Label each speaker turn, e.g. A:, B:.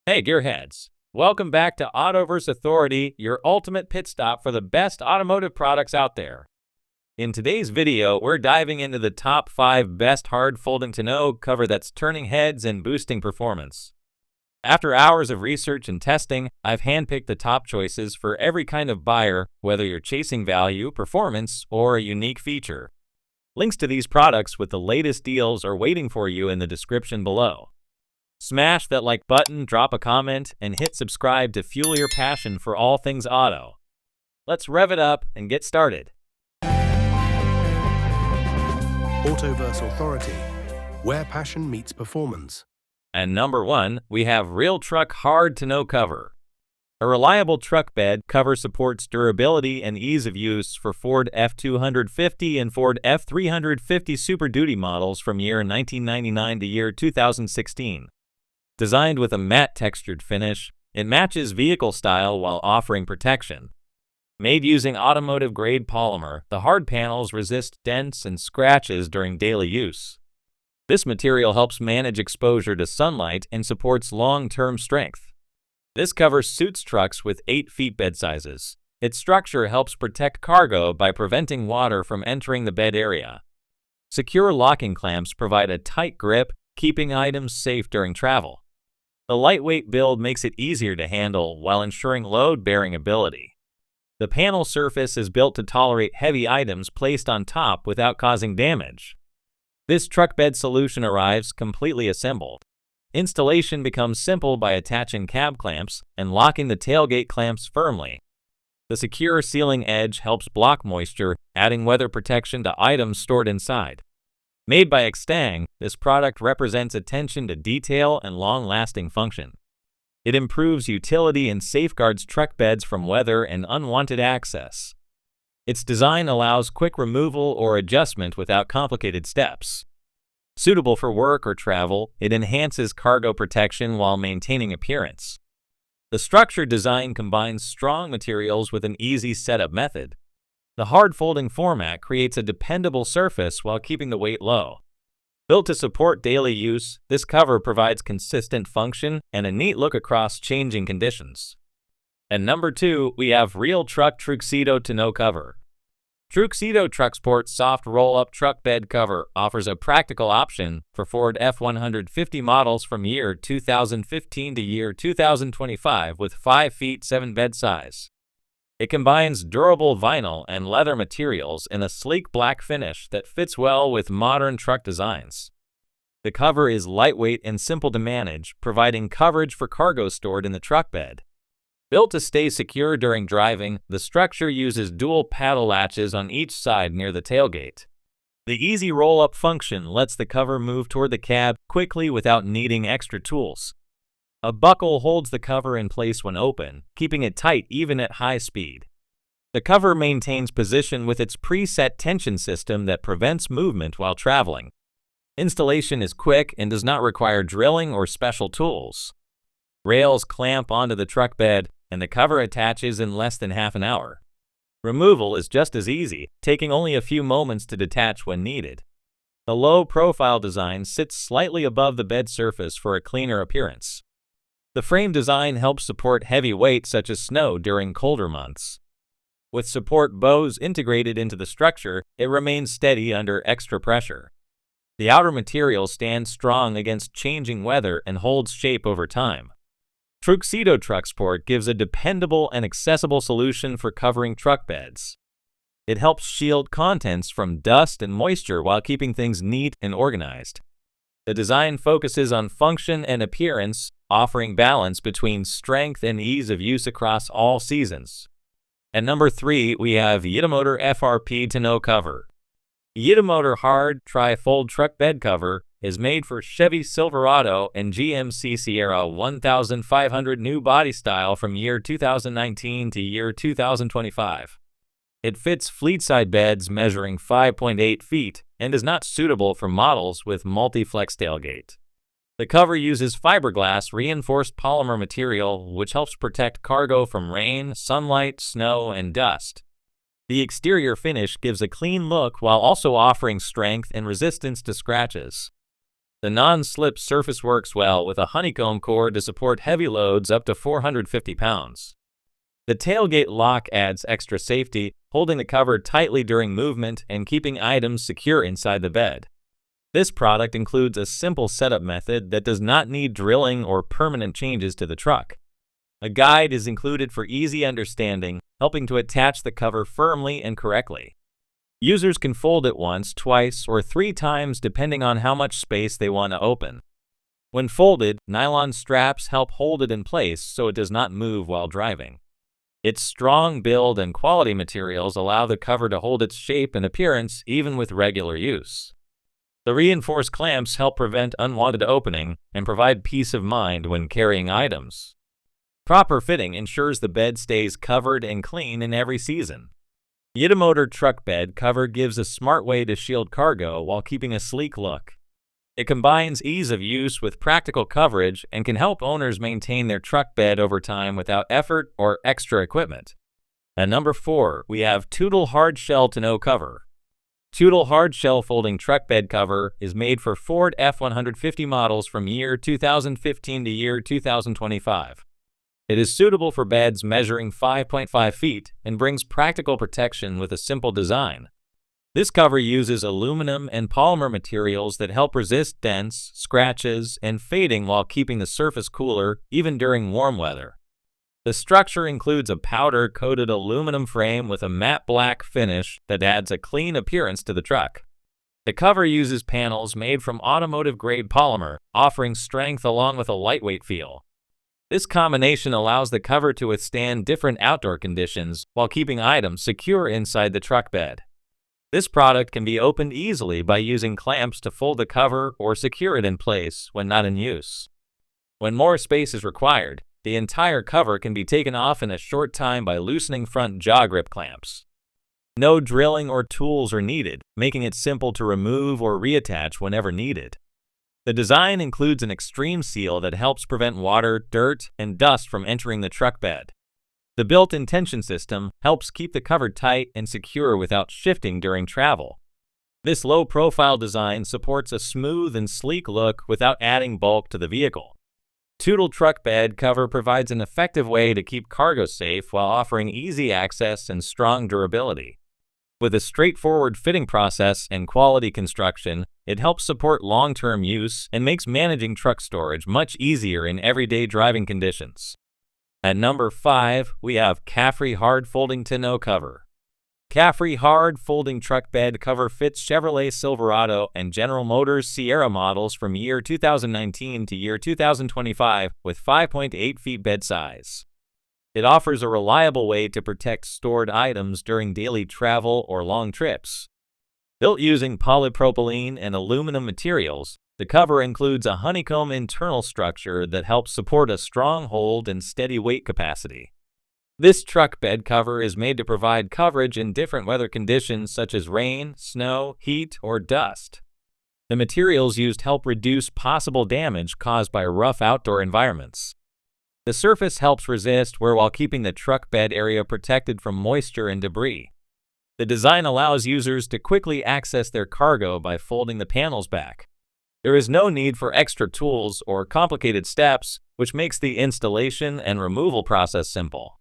A: Hey, gearheads! Welcome back to Autoverse Authority, your ultimate pit stop for the best automotive products out there. In today's video, we're diving into the top 5 best hard folding tonneau cover that's turning heads and boosting performance. After hours of research and testing, I've handpicked the top choices for every kind of buyer, whether you're chasing value, performance, or a unique feature. Links to these products with the latest deals are waiting for you in the description below. Smash that like button, drop a comment, and hit subscribe to fuel your passion for all things auto. Let's rev it up and get started.
B: Autoverse Authority, where passion meets performance.
A: And number 1, we have RealTruck Hard Tonneau Cover. A reliable truck bed cover supports durability and ease of use for Ford F-250 and Ford F-350 Super Duty models from year 1999 to year 2016. Designed with a matte textured finish, it matches vehicle style while offering protection. Made using automotive-grade polymer, the hard panels resist dents and scratches during daily use. This material helps manage exposure to sunlight and supports long-term strength. This cover suits trucks with 8 feet bed sizes. Its structure helps protect cargo by preventing water from entering the bed area. Secure locking clamps provide a tight grip, keeping items safe during travel. The lightweight build makes it easier to handle while ensuring load-bearing ability. The panel surface is built to tolerate heavy items placed on top without causing damage. This truck bed solution arrives completely assembled. Installation becomes simple by attaching cab clamps and locking the tailgate clamps firmly. The secure sealing edge helps block moisture, adding weather protection to items stored inside. Made by Xtang, this product represents attention to detail and long-lasting function. It improves utility and safeguards truck beds from weather and unwanted access. Its design allows quick removal or adjustment without complicated steps. Suitable for work or travel, it enhances cargo protection while maintaining appearance. The structured design combines strong materials with an easy setup method. The hard folding format creates a dependable surface while keeping the weight low. Built to support daily use, this cover provides consistent function and a neat look across changing conditions. And number 2, we have RealTruck TruXedo Tonneau Cover. TruXedo TruXport Soft Roll-Up Truck Bed Cover offers a practical option for Ford F-150 models from year 2015 to year 2025 with 5 feet 7 bed size. It combines durable vinyl and leather materials in a sleek black finish that fits well with modern truck designs. The cover is lightweight and simple to manage, providing coverage for cargo stored in the truck bed. Built to stay secure during driving, the structure uses dual paddle latches on each side near the tailgate. The easy roll-up function lets the cover move toward the cab quickly without needing extra tools. A buckle holds the cover in place when open, keeping it tight even at high speed. The cover maintains position with its preset tension system that prevents movement while traveling. Installation is quick and does not require drilling or special tools. Rails clamp onto the truck bed, and the cover attaches in less than half an hour. Removal is just as easy, taking only a few moments to detach when needed. The low-profile design sits slightly above the bed surface for a cleaner appearance. The frame design helps support heavy weight such as snow during colder months. With support bows integrated into the structure, it remains steady under extra pressure. The outer material stands strong against changing weather and holds shape over time. TruXedo TruXport gives a dependable and accessible solution for covering truck beds. It helps shield contents from dust and moisture while keeping things neat and organized. The design focuses on function and appearance, offering balance between strength and ease of use across all seasons. At number 3, we have YITAMOTOR FRP Tonneau Cover. YITAMOTOR Hard Tri-Fold Truck Bed Cover is made for Chevy Silverado and GMC Sierra 1500 new body style from year 2019 to year 2025. It fits fleet-side beds measuring 5.8 feet and is not suitable for models with multi-flex tailgate. The cover uses fiberglass reinforced polymer material which helps protect cargo from rain, sunlight, snow, and dust. The exterior finish gives a clean look while also offering strength and resistance to scratches. The non-slip surface works well with a honeycomb core to support heavy loads up to 450 pounds. The tailgate lock adds extra safety, holding the cover tightly during movement and keeping items secure inside the bed. This product includes a simple setup method that does not need drilling or permanent changes to the truck. A guide is included for easy understanding, helping to attach the cover firmly and correctly. Users can fold it once, twice, or 3 times depending on how much space they want to open. When folded, nylon straps help hold it in place so it does not move while driving. Its strong build and quality materials allow the cover to hold its shape and appearance even with regular use. The reinforced clamps help prevent unwanted opening and provide peace of mind when carrying items. Proper fitting ensures the bed stays covered and clean in every season. YITAMOTOR truck bed cover gives a smart way to shield cargo while keeping a sleek look. It combines ease of use with practical coverage and can help owners maintain their truck bed over time without effort or extra equipment. At number 4, we have Tutel Hard Shell Tonneau Cover. Tutel Hard Shell Folding Truck Bed Cover is made for Ford F-150 models from year 2015 to year 2025. It is suitable for beds measuring 5.5 feet and brings practical protection with a simple design. This cover uses aluminum and polymer materials that help resist dents, scratches, and fading while keeping the surface cooler even during warm weather. The structure includes a powder-coated aluminum frame with a matte black finish that adds a clean appearance to the truck. The cover uses panels made from automotive-grade polymer, offering strength along with a lightweight feel. This combination allows the cover to withstand different outdoor conditions while keeping items secure inside the truck bed. This product can be opened easily by using clamps to fold the cover or secure it in place when not in use. When more space is required, the entire cover can be taken off in a short time by loosening front jaw grip clamps. No drilling or tools are needed, making it simple to remove or reattach whenever needed. The design includes an extreme seal that helps prevent water, dirt, and dust from entering the truck bed. The built-in tension system helps keep the cover tight and secure without shifting during travel. This low-profile design supports a smooth and sleek look without adding bulk to the vehicle. Tutel truck bed cover provides an effective way to keep cargo safe while offering easy access and strong durability. With a straightforward fitting process and quality construction, it helps support long-term use and makes managing truck storage much easier in everyday driving conditions. At number 5, we have Calffree Hard Folding Tonneau Cover. Calffree Hard Folding Truck Bed Cover fits Chevrolet Silverado and General Motors Sierra models from year 2019 to year 2025 with 5.8 feet bed size. It offers a reliable way to protect stored items during daily travel or long trips. Built using polypropylene and aluminum materials, the cover includes a honeycomb internal structure that helps support a strong hold and steady weight capacity. This truck bed cover is made to provide coverage in different weather conditions such as rain, snow, heat, or dust. The materials used help reduce possible damage caused by rough outdoor environments. The surface helps resist wear while keeping the truck bed area protected from moisture and debris. The design allows users to quickly access their cargo by folding the panels back. There is no need for extra tools or complicated steps, which makes the installation and removal process simple.